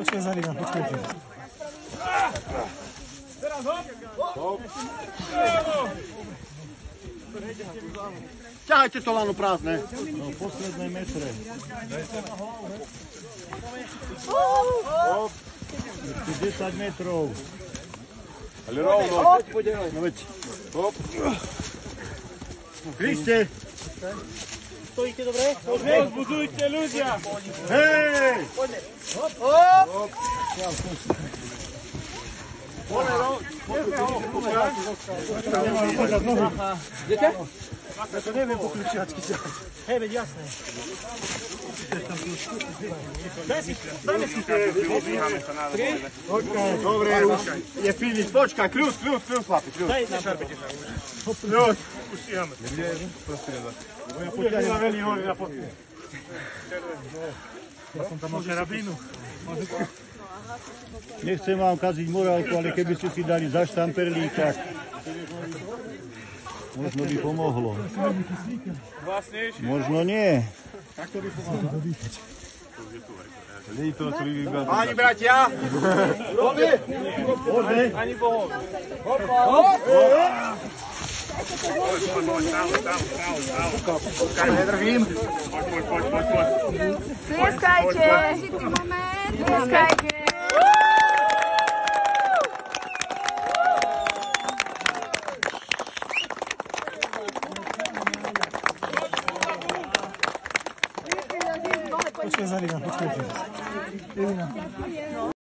Počkaj, Zarina, počkajte. Teraz hop! Hop! Ťahajte to lano prázdne. No, posledné metre. Hop! Ešte 10 metrov. Ale rovno. No veď. Hop! Kriste. Stojíte dobre? Pozbudzujte ľudia! Hej! Hop! Idete? Ja to neviem po kľúčiačky ťahať. Hej, veď jasné. Dajme si. Dobre, už je finish. Počkaj, kľúč, chlapi, kľúč. Daj nám. Kľúč! Už stíhame. Ja potiahnem veľmi hori na podku. Ja som tam mal karabínu. Nechcem vám kaziť morálku, ale keby ste si dali za štamperlík, tak možno by pomohlo. Vlastnejšie. Možno nie. Páni bratia! Poďme! Ani bohov. Nedržím. Poď. Tlieskajte! Tlieskajte! Počkaj, Zarina, počkajte.